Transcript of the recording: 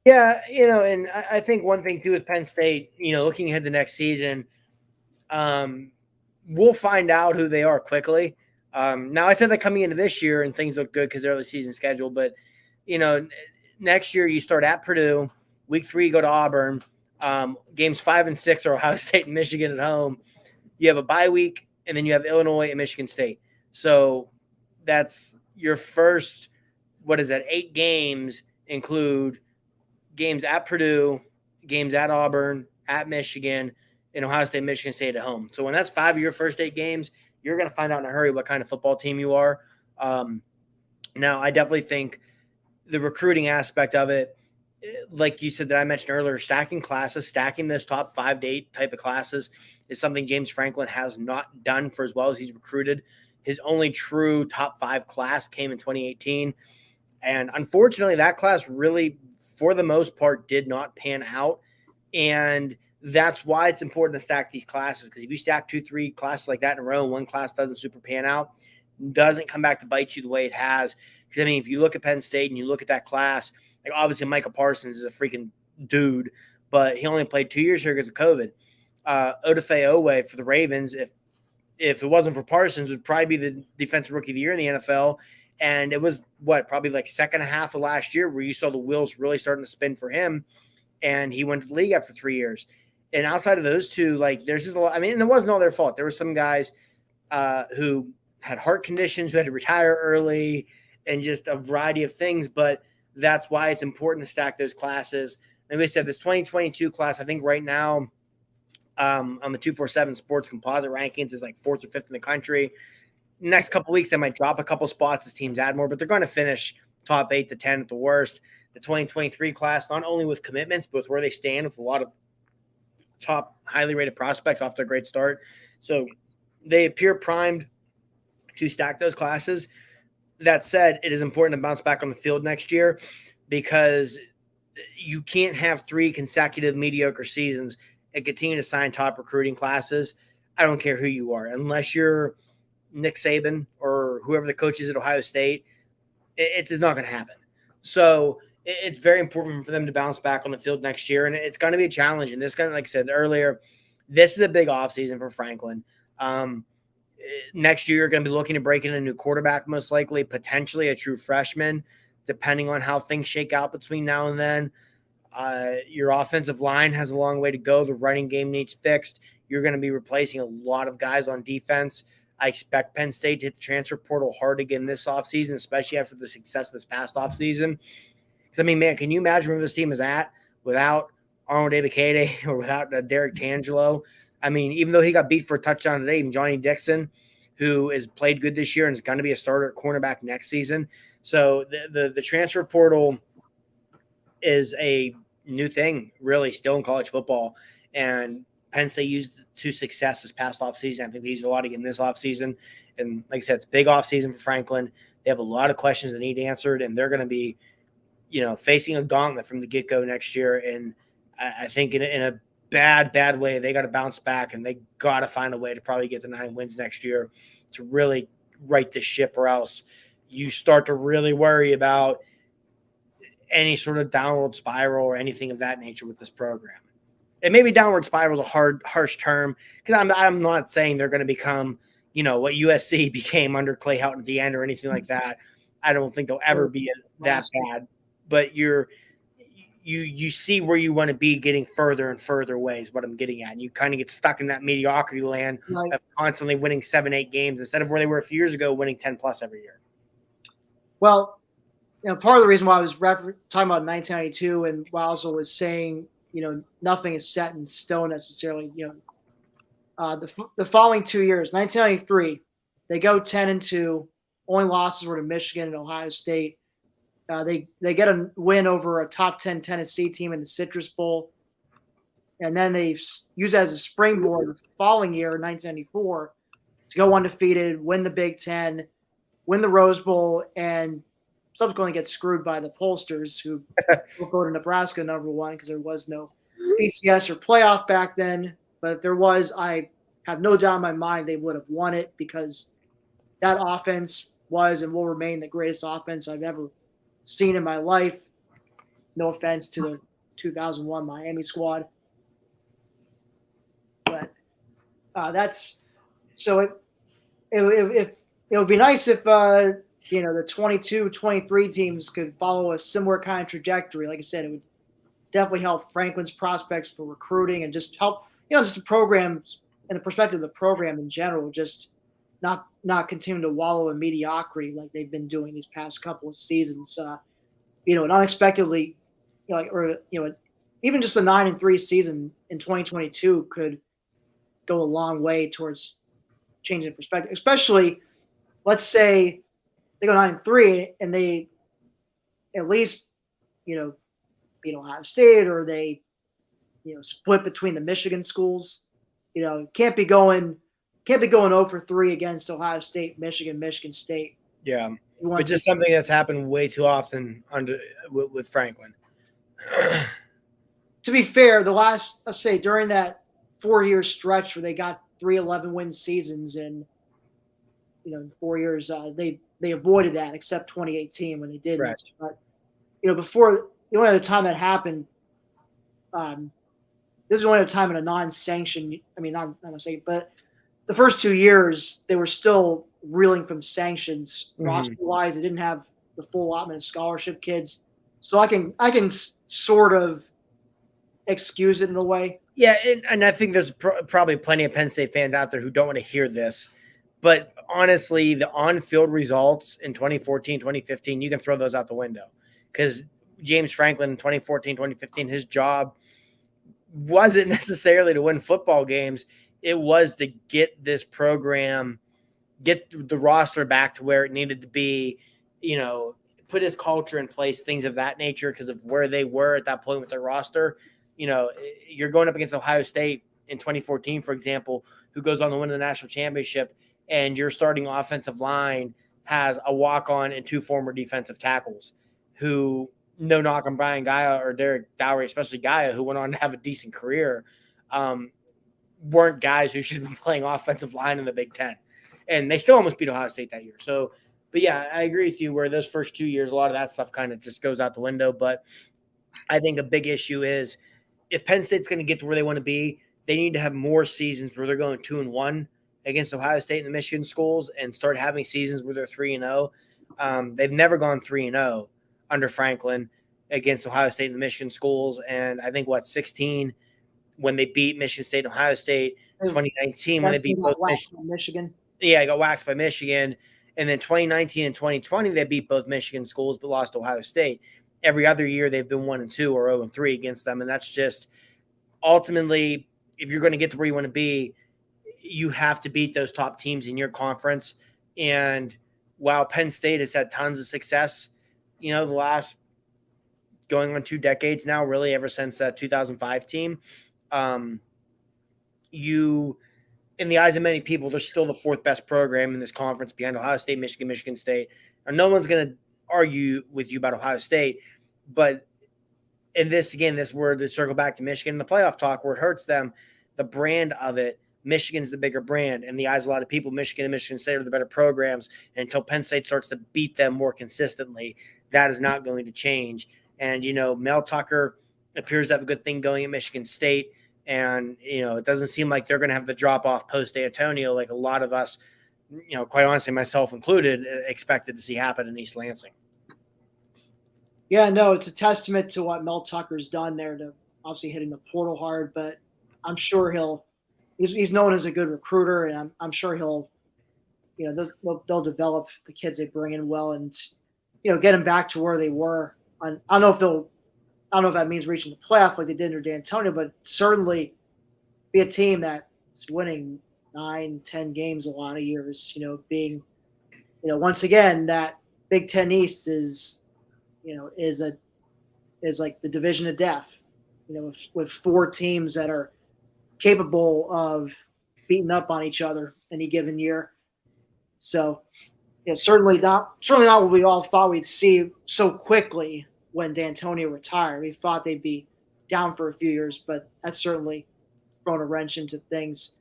Yeah, and I think one thing too with Penn State, looking ahead to next season, um, we'll find out who they are quickly. Now, I said that coming into this year and things look good because they're the season schedule, but you know, next year you start at Purdue, week 3 you go to Auburn, games 5 and 6 are Ohio State and Michigan at home. You have a bye week, and then you have Illinois and Michigan State. So that's your first. What is that? 8 games include games at Purdue, games at Auburn, at Michigan, and Ohio State, Michigan State at home. So when that's 5 of your first 8 games, you're going to find out in a hurry what kind of football team you are. Um, Now, I definitely think the recruiting aspect of it, like you said that I mentioned earlier, stacking classes, stacking those top 5 to 8 type of classes is something James Franklin has not done for as well as he's recruited. His only true top 5 class came in 2018. And unfortunately, that class really, for the most part, did not pan out. And that's why it's important to stack these classes, because if you stack 2, 3 classes like that in a row, and one class doesn't super pan out, doesn't come back to bite you the way it has. Because I mean, if you look at Penn State and you look at that class, like obviously Michael Parsons is a freaking dude, but he only played 2 years here because of COVID. Odafe Owe for the Ravens, if it wasn't for Parsons, would probably be the defensive rookie of the year in the NFL. And it was probably like second half of last year where you saw the wheels really starting to spin for him, and he went to the league after 3 years. And outside of those two, like there's just a lot. I mean, and it wasn't all their fault. There were some guys who had heart conditions, who had to retire early, and just a variety of things. But that's why it's important to stack those classes. Like we said, this 2022 class, I think right now on the 247 Sports Composite rankings is like 4th or 5th in the country. Next couple weeks, they might drop a couple spots as teams add more, but they're going to finish top 8 to 10 at the worst. The 2023 class, not only with commitments, but with where they stand with a lot of top highly rated prospects off to a great start. So they appear primed to stack those classes. That said, it is important to bounce back on the field next year, because you can't have 3 consecutive mediocre seasons and continue to sign top recruiting classes. I don't care who you are, unless you're Nick Saban or whoever the coach is at Ohio State. It's just not going to happen. So it's very important for them to bounce back on the field next year, and it's going to be a challenge. And this kind of, like I said earlier, this is a big offseason for Franklin. Next year, you're going to be looking to break in a new quarterback, most likely, potentially a true freshman, depending on how things shake out between now and then. Your offensive line has a long way to go. The running game needs fixed. You're going to be replacing a lot of guys on defense. I expect Penn State to hit the transfer portal hard again this offseason, especially after the success of this past offseason. Because, I mean, man, can you imagine where this team is at without Arnold Ebiketie or without Derek Tangelo? I mean, even though he got beat for a touchdown today, even Johnny Dixon, who has played good this year and is going to be a starter at cornerback next season. So the transfer portal is a new thing, really, still in college football. And Penn State used to success this past offseason. I think they used a lot again this offseason. And like I said, it's a big offseason for Franklin. They have a lot of questions that need answered, and they're going to be, facing a gauntlet from the get-go next year. And I think in a bad way, they got to bounce back, and they got to find a way to probably get the 9 wins next year to really right the ship, or else you start to really worry about any sort of downward spiral or anything of that nature with this program. And maybe downward spiral is a harsh term, because I'm not saying they're going to become, what USC became under Clay Helton at the end or anything like that. I don't think they'll ever be that bad. But you see where you want to be getting further and further away is what I'm getting at. And you kind of get stuck in that mediocrity land of constantly winning 7, 8 games instead of where they were a few years ago, winning 10 plus every year. Well, part of the reason why I was talking about 1992 and why I also was saying, nothing is set in stone necessarily. The following 2 years, 1993, they go 10-2. Only losses were to Michigan and Ohio State. They get a win over a top 10 Tennessee team in the Citrus Bowl. And then they use that as a springboard the following year, 1994, to go undefeated, win the Big Ten, win the Rose Bowl, and subsequently get screwed by the pollsters, who will go to Nebraska #1 because there was no BCS or playoff back then. But if there was, I have no doubt in my mind they would have won it, because that offense was and will remain the greatest offense I've ever seen in my life. No offense to the 2001 Miami squad, but that's so it would be nice if the 22, 23 teams could follow a similar kind of trajectory. Like I said, it would definitely help Franklin's prospects for recruiting and just help just the programs and the perspective of the program in general, just not continue to wallow in mediocrity like they've been doing these past couple of seasons. And unexpectedly, even just a 9-3 season in 2022 could go a long way towards changing perspective. Especially, let's say they go 9-3 and they at least beat Ohio State, or they split between the Michigan schools. Can't be going 0-3 against Ohio State, Michigan State. Yeah, which is something that's happened way too often with Franklin. To be fair, let's say during that 4-year stretch where they got 3 11-win seasons, and in 4 years they avoided that, except 2018 when they didn't. Right. But before, the only other time that happened, this is the only other time in a non-sanctioned. I mean, not a sanctioned, but the first 2 years they were still reeling from sanctions. Roster-wise, they didn't have the full allotment of scholarship kids, so I can sort of excuse it in a way. Yeah, and I think there's probably plenty of Penn State fans out there who don't want to hear this, but honestly, the on-field results in 2014, 2015, you can throw those out the window, because James Franklin in 2014, 2015, his job wasn't necessarily to win football games. It was to get this program, get the roster back to where it needed to be, put his culture in place, things of that nature, because of where they were at that point with their roster. You're going up against Ohio State in 2014, for example, who goes on to win the national championship, and your starting offensive line has a walk-on and 2 former defensive tackles who, no knock on Brian Gaia or Derek Dowry, especially Gaia, who went on to have a decent career, weren't guys who should be playing offensive line in the Big Ten. And they still almost beat Ohio State that year. So, but yeah, I agree with you where those first 2 years, a lot of that stuff kind of just goes out the window. But I think a big issue is if Penn State's going to get to where they want to be, they need to have more seasons where they're going 2-1 against Ohio State and the Michigan schools, and start having seasons where they're 3-0. They've never gone 3-0 under Franklin against Ohio State and the Michigan schools. And I think 16 when they beat Michigan State and Ohio State, 2019 when they beat both Michigan. Yeah, I got waxed by Michigan. And then 2019 and 2020, they beat both Michigan schools but lost to Ohio State. Every other year, they've been 1-2 or 0-3 against them. And that's just ultimately, if you're going to get to where you want to be, you have to beat those top teams in your conference. And while Penn State has had tons of success, the last going on 2 decades now, really ever since that 2005 team, in the eyes of many people, they're still the 4th best program in this conference behind Ohio State, Michigan State. And no one's going to argue with you about Ohio State. But in this word to circle back to Michigan, the playoff talk where it hurts them, the brand of it, Michigan's the bigger brand. In the eyes of a lot of people, Michigan and Michigan State are the better programs. And until Penn State starts to beat them more consistently, that is not going to change. And, Mel Tucker appears to have a good thing going at Michigan State. And, it doesn't seem like they're going to have the drop-off post-Antonio like a lot of us, quite honestly, myself included, expected to see happen in East Lansing. Yeah, no, it's a testament to what Mel Tucker's done there, to obviously hitting the portal hard, but I'm sure he's known as a good recruiter, and I'm sure he'll they'll develop the kids they bring in well, and get them back to where they were. I don't know if that means reaching the playoff like they did under D'Antonio, but certainly be a team that's winning 9-10 games a lot of years. Being once again that Big Ten East is like the division of death. With 4 teams that are capable of beating up on each other any given year. So, certainly not what we all thought we'd see so quickly when D'Antonio retired. We thought they'd be down for a few years, but that's certainly thrown a wrench into things.